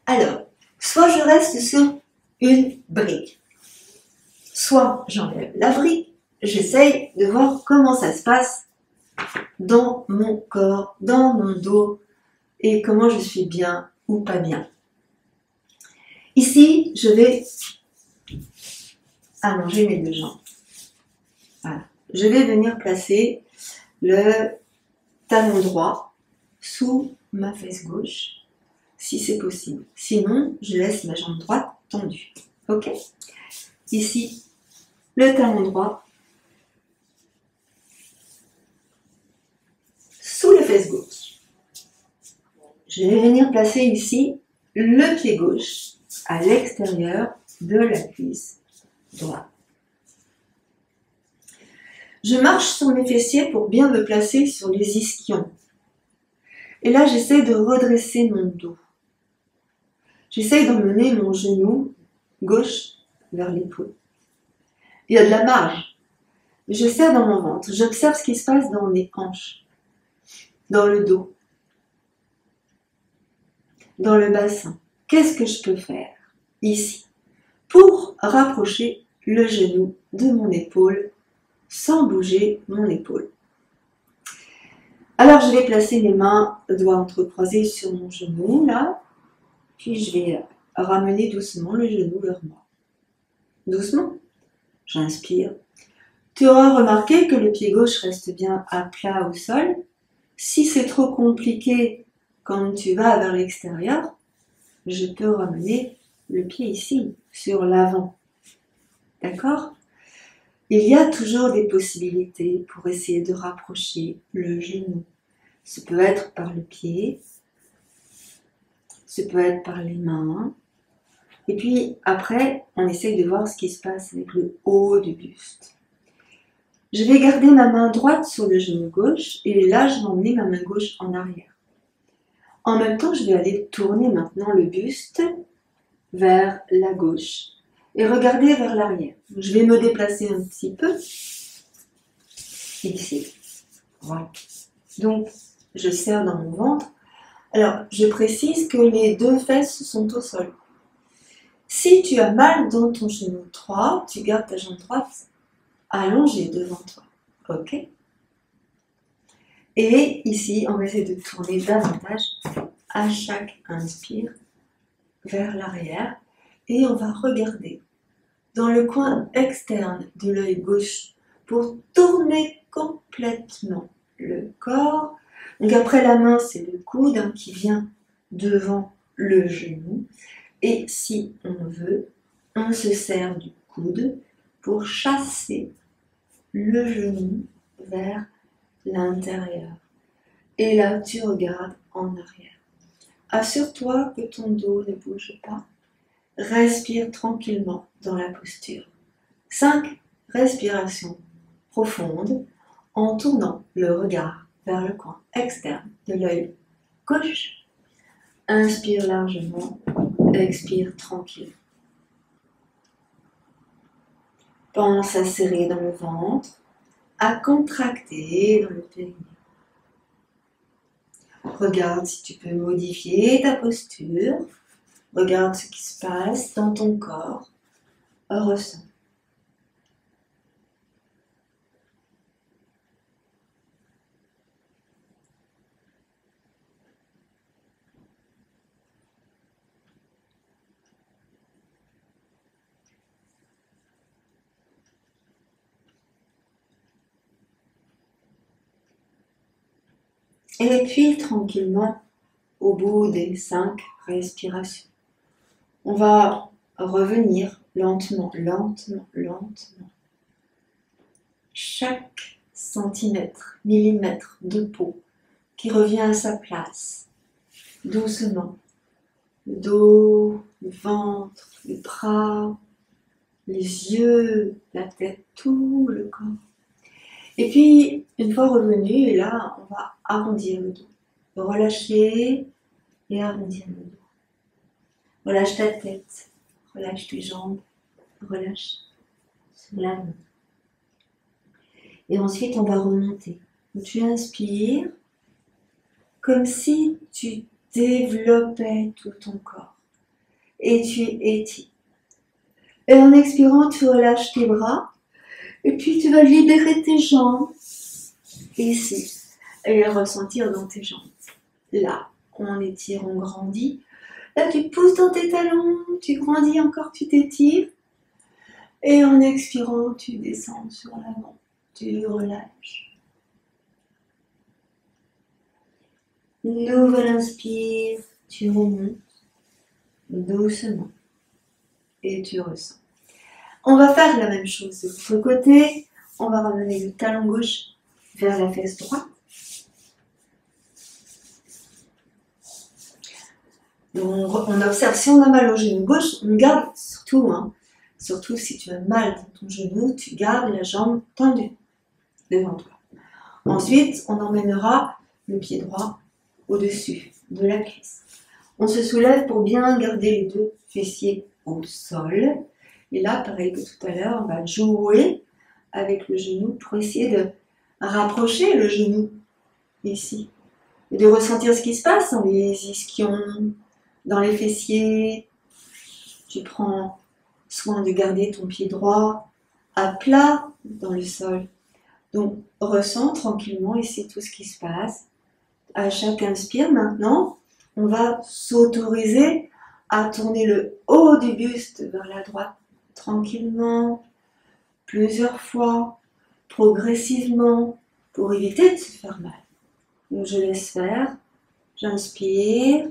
Alors, soit je reste sur une brique, soit j'enlève la brique, j'essaye de voir comment ça se passe dans mon corps, dans mon dos et comment je suis bien ou pas bien. Ici, je vais allonger mes deux jambes. Voilà. Je vais venir placer le talon droit sous ma fesse gauche, si c'est possible. Sinon, je laisse ma jambe droite tendue. Ok? Ici, le talon droit sous la fesse gauche. Je vais venir placer ici le pied gauche à l'extérieur de la cuisse droite. Je marche sur mes fessiers pour bien me placer sur les ischions. Et là, j'essaie de redresser mon dos. J'essaie d'emmener mon genou gauche vers l'épaule. Il y a de la marge. Je serre dans mon ventre. J'observe ce qui se passe dans mes hanches, dans le dos, dans le bassin. Qu'est-ce que je peux faire ici pour rapprocher le genou de mon épaule sans bouger mon épaule? Alors, je vais placer mes mains, doigts entrecroisés sur mon genou, là. Puis, je vais ramener doucement le genou vers moi. Doucement. J'inspire. Tu auras remarqué que le pied gauche reste bien à plat au sol. Si c'est trop compliqué quand tu vas vers l'extérieur, je peux ramener le pied ici, sur l'avant. D'accord ? Il y a toujours des possibilités pour essayer de rapprocher le genou. Ce peut être par le pied, ce peut être par les mains. Et puis après, on essaye de voir ce qui se passe avec le haut du buste. Je vais garder ma main droite sur le genou gauche et là, je vais emmener ma main gauche en arrière. En même temps, je vais aller tourner maintenant le buste vers la gauche et regarder vers l'arrière. Je vais me déplacer un petit peu ici. Voilà. Donc, je serre dans mon ventre. Alors, je précise que les deux fesses sont au sol. Si tu as mal dans ton genou droit, tu gardes ta jambe droite allongée devant toi. Ok? Et ici, on va essayer de tourner davantage à chaque inspire vers l'arrière. Et on va regarder dans le coin externe de l'œil gauche pour tourner complètement le corps. Donc après la main, c'est le coude qui vient devant le genou. Et si on veut, on se sert du coude pour chasser le genou vers l'intérieur. Et là, tu regardes en arrière. Assure-toi que ton dos ne bouge pas. Respire tranquillement dans la posture. 5 respirations profondes en tournant le regard vers le coin externe de l'œil gauche. Inspire largement, expire tranquille. Pense à serrer dans le ventre, à contracter dans le périnée. Regarde si tu peux modifier ta posture. Regarde ce qui se passe dans ton corps. Ressens. Et puis, tranquillement, au bout des 5 respirations, on va revenir lentement, lentement, lentement. Chaque centimètre, millimètre de peau qui revient à sa place, doucement. Le dos, le ventre, les bras, les yeux, la tête, tout le corps. Et puis, une fois revenu, et là, on va arrondir le dos. Relâcher et arrondir le dos. Relâche ta tête, relâche tes jambes, relâche sur la main. Et ensuite, on va remonter. Tu inspires comme si tu développais tout ton corps. Et tu étires. Et en expirant, tu relâches tes bras. Et puis, tu vas libérer tes jambes. Ici. Et les ressentir dans tes jambes. Là, on étire, on grandit. Là, tu pousses dans tes talons. Tu grandis encore, tu t'étires. Et en expirant, tu descends sur l'avant. Tu relâches. Nouvelle inspire. Tu remontes doucement. Et tu ressens. On va faire la même chose de l'autre côté. On va ramener le talon gauche vers la fesse droite. On observe, si on a mal au genou gauche, on garde surtout si tu as mal dans ton genou, tu gardes la jambe tendue devant toi. Ensuite, on emmènera le pied droit au-dessus de la cuisse. On se soulève pour bien garder les deux fessiers au sol. Et là, pareil que tout à l'heure, on va jouer avec le genou pour essayer de rapprocher le genou ici. Et de ressentir ce qui se passe dans les ischions, dans les fessiers. Tu prends soin de garder ton pied droit à plat dans le sol. Donc, ressens tranquillement ici tout ce qui se passe. À chaque inspire, maintenant, on va s'autoriser à tourner le haut du buste vers la droite. Tranquillement, plusieurs fois, progressivement, pour éviter de se faire mal. Donc je laisse faire, j'inspire,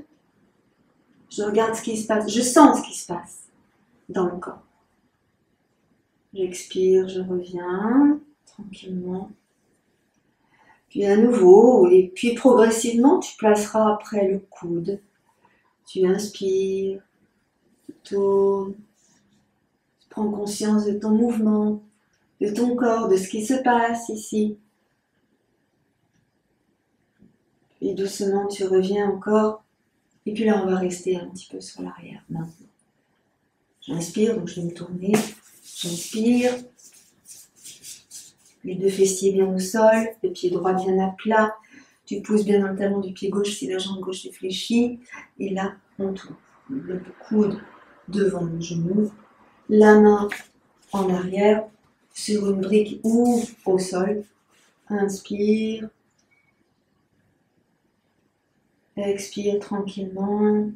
je regarde ce qui se passe, je sens ce qui se passe dans le corps. J'expire, je reviens, tranquillement. Puis à nouveau, et puis progressivement, tu placeras après le coude. Tu inspires, tu tournes. Prends conscience de ton mouvement, de ton corps, de ce qui se passe ici. Puis doucement, tu reviens encore. Et puis là, on va rester un petit peu sur l'arrière maintenant. J'inspire, donc je vais me tourner. J'inspire. Les deux fessiers bien au sol, le pied droit bien à plat. Tu pousses bien dans le talon du pied gauche si la jambe gauche est fléchie. Et là, on tourne. Le coude devant le genou. La main en arrière sur une brique ou au sol. Inspire. Expire tranquillement.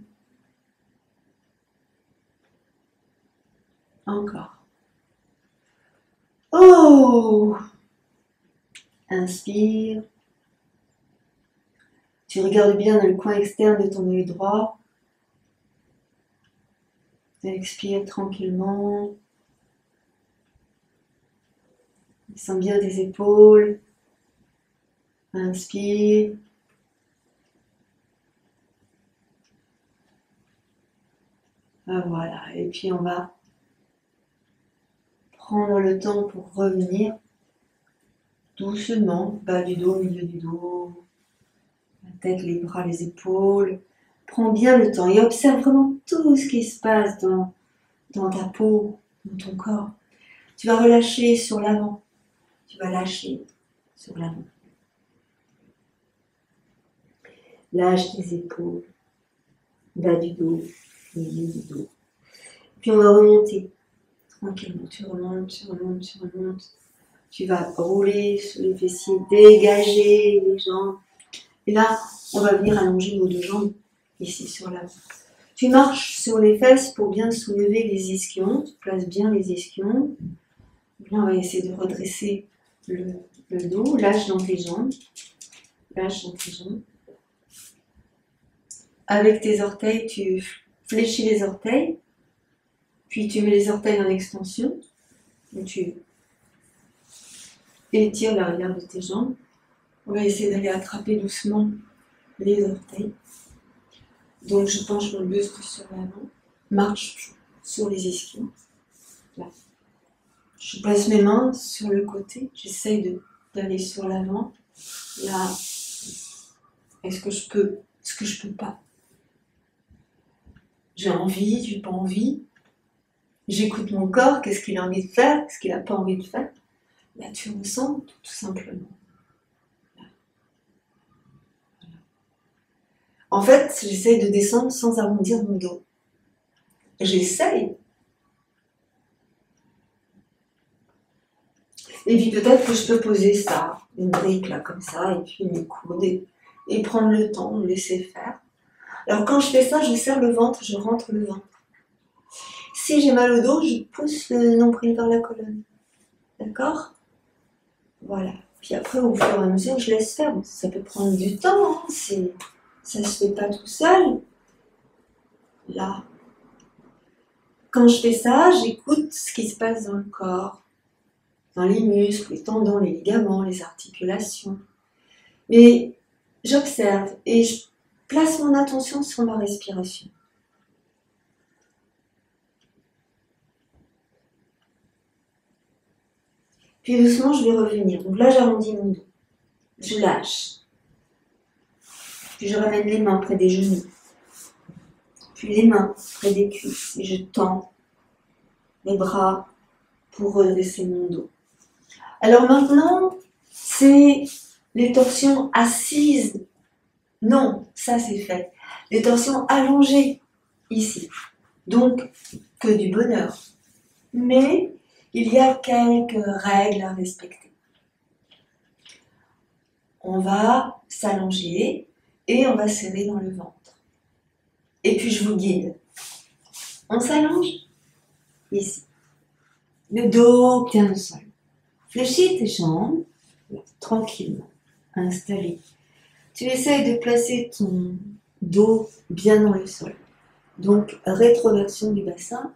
Encore. Oh! Inspire. Tu regardes bien dans le coin externe de ton œil droit. Expire tranquillement. Sens bien tes épaules. Inspire. Ah, voilà. Et puis on va prendre le temps pour revenir doucement, bas du dos, milieu du dos, la tête, les bras, les épaules. Prends bien le temps et observe vraiment tout ce qui se passe dans ta peau, dans ton corps. Tu vas relâcher sur l'avant. Tu vas lâcher sur l'avant. Lâche tes épaules, bas du dos, milieu du dos. Puis on va remonter tranquillement. Tu remontes, tu remontes, tu remontes. Tu vas rouler sur les fessiers, dégager les jambes. Et là, on va venir allonger nos deux jambes ici sur l'avant. Tu marches sur les fesses pour bien soulever les ischions. Tu places bien les ischions. Là, on va essayer de redresser le dos. Lâche dans tes jambes. lâche tes jambes. Avec tes orteils, tu fléchis les orteils, puis tu mets les orteils en extension, et tu étires l'arrière de tes jambes. On va essayer d'aller attraper doucement les orteils. Donc je penche mon buste sur l'avant, marche sur les ischions. Là. Je place mes mains sur le côté, j'essaye d'aller sur l'avant. Là, est-ce que je peux? Est-ce que je peux pas? J'ai envie, j'ai pas envie. J'écoute mon corps, qu'est-ce qu'il a envie de faire, qu'est-ce qu'il n'a pas envie de faire. Là, tu ressens tout simplement. Là. Voilà. En fait, j'essaye de descendre sans arrondir mon dos. J'essaye. Et puis peut-être que je peux poser ça, une brique là comme ça, et puis mes coudes, et prendre le temps, me laisser faire. Alors quand je fais ça, je serre le ventre, je rentre le ventre. Si j'ai mal au dos, je pousse le nombril vers la colonne. D'accord? Voilà. Puis après, au fur et à mesure, je laisse faire. Ça peut prendre du temps, hein. Ça se fait pas tout seul. Là. Quand je fais ça, j'écoute ce qui se passe dans le corps, dans les muscles, les tendons, les ligaments, les articulations. Mais j'observe et je place mon attention sur ma respiration. Puis doucement, je vais revenir. Donc là, j'arrondis mon dos. Je lâche. Puis je ramène les mains près des genoux. Puis les mains près des cuisses. Et je tends les bras pour redresser mon dos. Alors maintenant, c'est les torsions assises. Non, ça c'est fait. Les torsions allongées, ici. Donc, que du bonheur. Mais il y a quelques règles à respecter. On va s'allonger et on va serrer dans le ventre. Et puis je vous guide. On s'allonge ici. Le dos bien au sol. Fléchis tes jambes, tranquillement, installé. Tu essayes de placer ton dos bien dans le sol. Donc, rétroversion du bassin,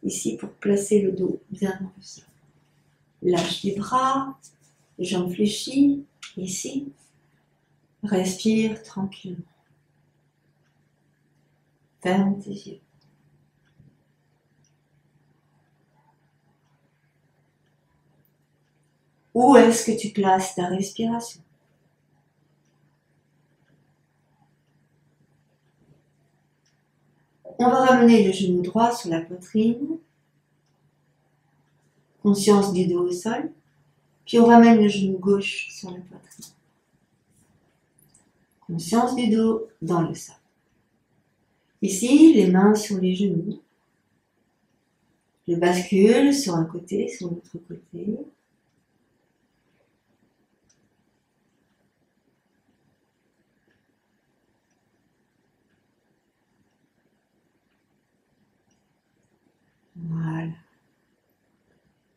ici pour placer le dos bien dans le sol. Lâche les bras, les jambes fléchies, ici. Respire tranquillement. Ferme tes yeux. Où est-ce que tu places ta respiration? On va ramener le genou droit sur la poitrine. Conscience du dos au sol. Puis on ramène le genou gauche sur la poitrine. Conscience du dos dans le sol. Ici, les mains sur les genoux. Je bascule sur un côté, sur l'autre côté. Voilà.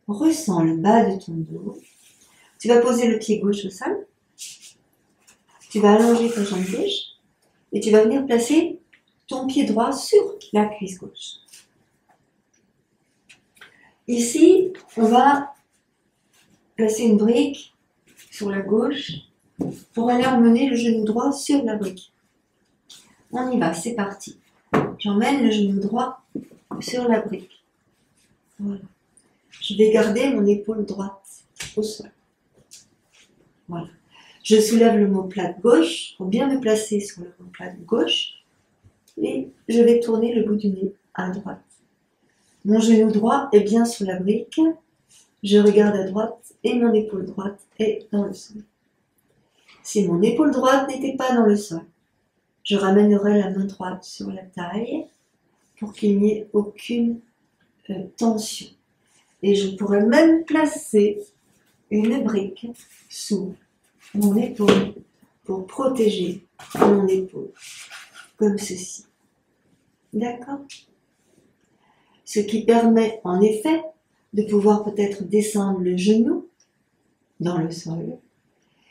Ressens le bas de ton dos. Tu vas poser le pied gauche au sol. Tu vas allonger ta jambe gauche. Et tu vas venir placer ton pied droit sur la cuisse gauche. Ici, on va placer une brique sur la gauche pour aller emmener le genou droit sur la brique. On y va, c'est parti. J'emmène le genou droit sur la brique. Voilà. Je vais garder mon épaule droite au sol. Voilà. Je soulève l'omoplate gauche pour bien me placer sur l'omoplate gauche et je vais tourner le bout du nez à droite. Mon genou droit est bien sur la brique. Je regarde à droite et mon épaule droite est dans le sol. Si mon épaule droite n'était pas dans le sol, je ramènerai la main droite sur la taille pour qu'il n'y ait aucune tension. Et je pourrais même placer une brique sous mon épaule pour protéger mon épaule, comme ceci. D'accord? Ce qui permet en effet de pouvoir peut-être descendre le genou dans le sol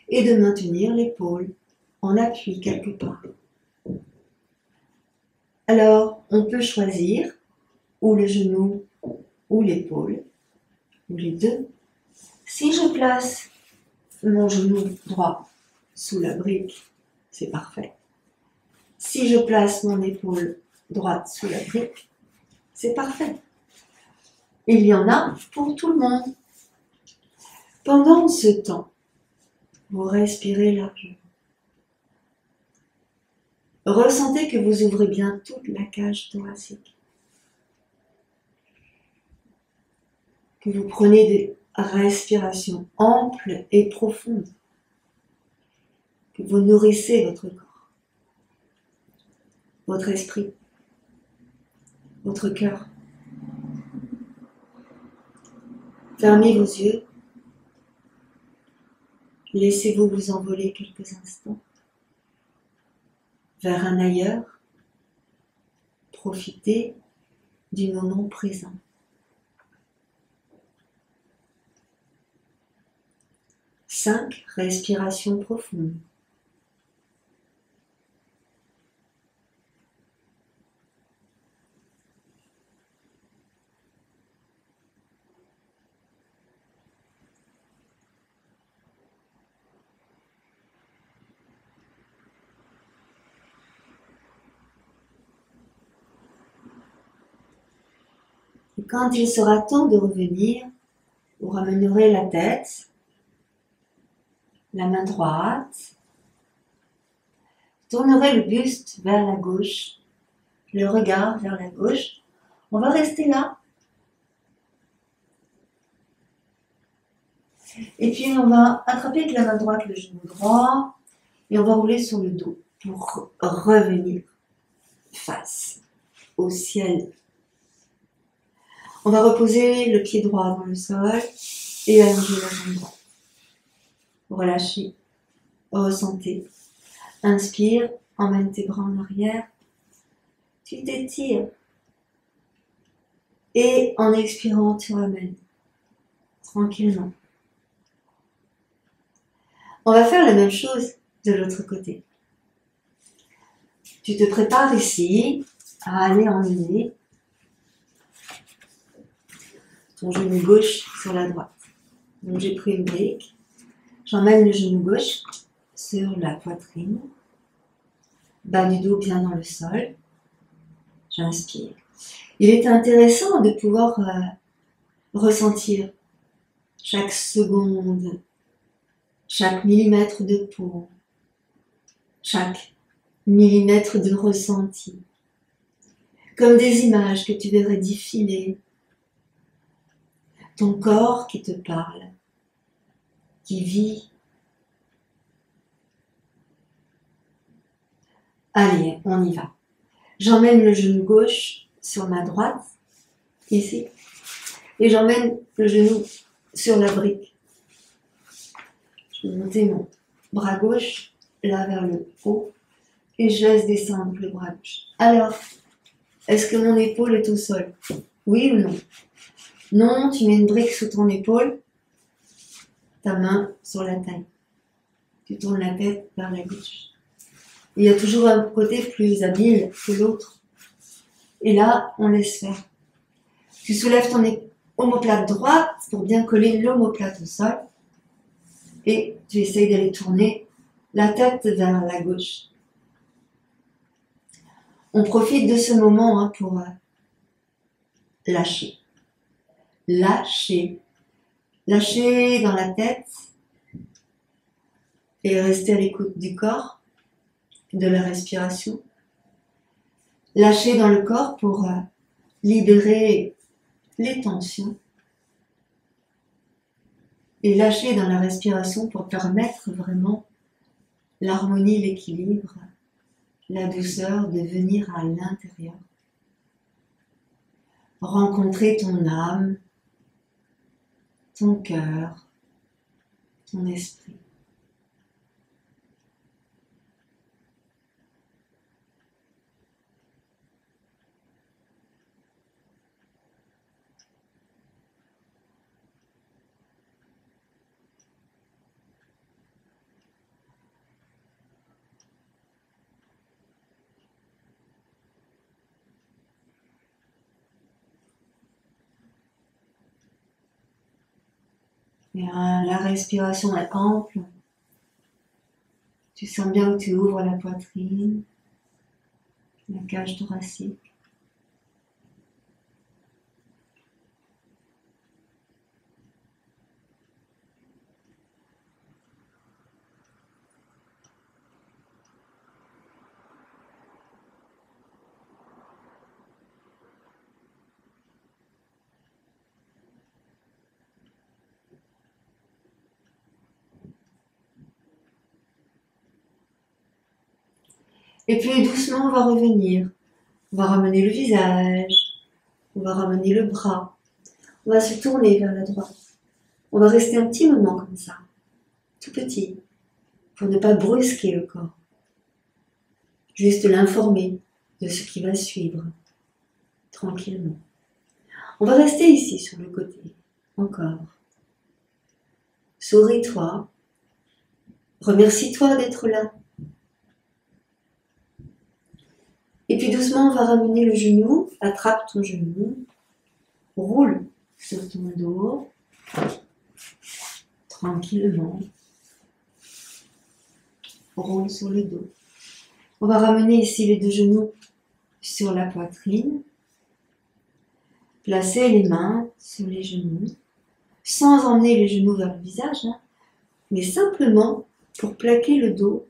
et de maintenir l'épaule en appui quelque part. Alors, on peut choisir ou le genou ou l'épaule, ou les deux. Si je place mon genou droit sous la brique, c'est parfait. Si je place mon épaule droite sous la brique, c'est parfait. Il y en a pour tout le monde. Pendant ce temps, vous respirez largement. Ressentez que vous ouvrez bien toute la cage thoracique. Que vous prenez des respirations amples et profondes. Que vous nourrissez votre corps, votre esprit, votre cœur. Fermez vos yeux. Laissez-vous vous envoler quelques instants vers un ailleurs. Profitez du moment présent. Cinq respirations profondes. Et quand il sera temps de revenir, vous ramènerez la tête, la main droite, tournerez le buste vers la gauche, le regard vers la gauche. On va rester là. Et puis on va attraper avec la main droite le genou droit et on va rouler sur le dos pour revenir face au ciel. On va reposer le pied droit dans le sol et allonger la jambe droite. Relâchez, ressentez. Inspire, emmène tes bras en arrière. Tu t'étires. Et en expirant, tu ramènes tranquillement. On va faire la même chose de l'autre côté. Tu te prépares ici à aller emmener ton genou gauche sur la droite. Donc j'ai pris une brique, j'emmène le genou gauche sur la poitrine, bas du dos bien dans le sol, j'inspire. Il est intéressant de pouvoir ressentir chaque seconde, chaque millimètre de peau, chaque millimètre de ressenti, comme des images que tu verrais défiler, ton corps qui te parle, qui vit. Allez, on y va. J'emmène le genou gauche sur ma droite, ici, et j'emmène le genou sur la brique. Je vais monter mon bras gauche, là vers le haut, et je laisse descendre le bras gauche. Alors, est-ce que mon épaule est au sol? Oui ou non? Non, tu mets une brique sous ton épaule, ta main sur la taille. Tu tournes la tête vers la gauche. Il y a toujours un côté plus habile que l'autre. Et là, on laisse faire. Tu soulèves ton omoplate droite pour bien coller l'omoplate au sol. Et tu essayes d'aller tourner la tête vers la gauche. On profite de ce moment pour lâcher. Lâcher. Lâcher dans la tête et rester à l'écoute du corps, de la respiration. Lâcher dans le corps pour libérer les tensions. Et lâcher dans la respiration pour permettre vraiment l'harmonie, l'équilibre, la douceur de venir à l'intérieur. Rencontrer ton âme, ton cœur, ton esprit. Et la respiration est ample. Tu sens bien que tu ouvres la poitrine, la cage thoracique. Et puis doucement, on va revenir. On va ramener le visage, on va ramener le bras. On va se tourner vers la droite. On va rester un petit moment comme ça, tout petit, pour ne pas brusquer le corps. Juste l'informer de ce qui va suivre, tranquillement. On va rester ici sur le côté, encore. Souris-toi, remercie-toi d'être là. Et puis doucement, on va ramener le genou, attrape ton genou, roule sur ton dos, tranquillement. Roule sur le dos. On va ramener ici les deux genoux sur la poitrine. Placer les mains sur les genoux, sans emmener les genoux vers le visage, mais simplement pour plaquer le dos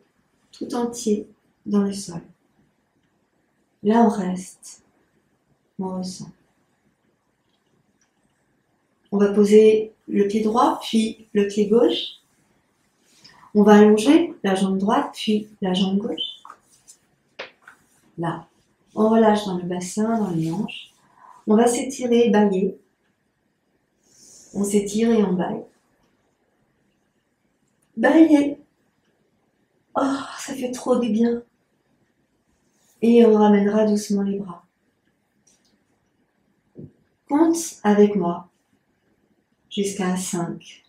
tout entier dans le sol. Là, on reste, on ressent. On va poser le pied droit, puis le pied gauche. On va allonger la jambe droite, puis la jambe gauche. Là, on relâche dans le bassin, dans les hanches. On va s'étirer, bailler. On s'étire et on baille. Bailler. Oh, ça fait trop du bien. Et on ramènera doucement les bras. Compte avec moi jusqu'à 5.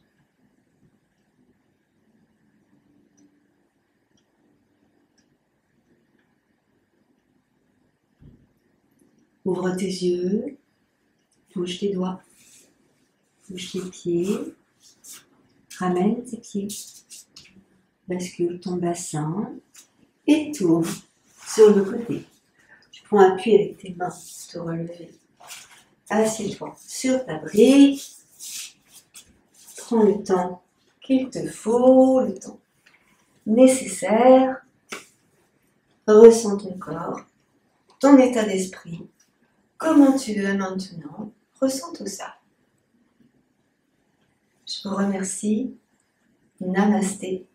Ouvre tes yeux, bouge tes doigts, bouge tes pieds, ramène tes pieds, bascule ton bassin et tourne sur le côté. Tu prends appui avec tes mains pour te relever. Assieds-toi sur ta brique. Prends le temps qu'il te faut, le temps nécessaire. Ressens ton corps, ton état d'esprit. Comment tu es maintenant. Ressens tout ça. Je vous remercie. Namasté.